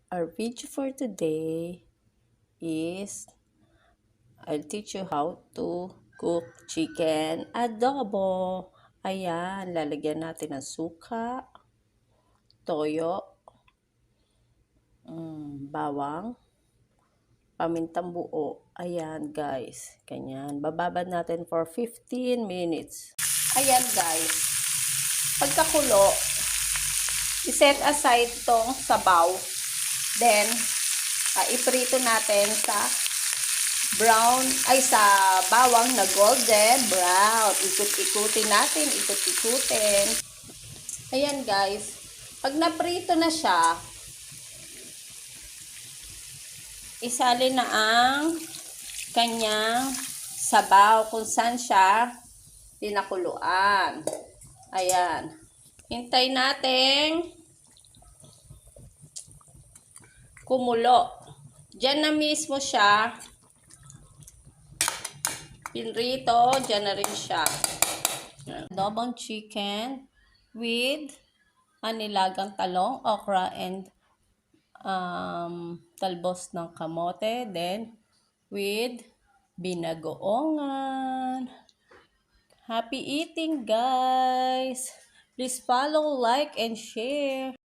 Our video for today is I'll teach you how to cook chicken adobo. Ayan, lalagyan natin ng suka, toyo, bawang, pamintang buo. Ayan guys, ganyan. Bababad natin for 15 minutes. Ayan guys, pagkakulo, iset aside tong sabaw. Then, iprito natin sa brown, ay sa bawang na golden brown. Ikot-ikutin natin, ikot-ikutin. Ayan guys, pag naprito na siya, isali na ang kanyang sabaw kung saan siya pinakuluan. Ayan. Hintay natin kumulo. Diyan na mismo siya pinrito, dyan na rin siya. Adobong chicken with anilagang talong, okra, and talbos ng kamote. Then, with binagoongan. Happy eating, guys! Please follow, like, and share.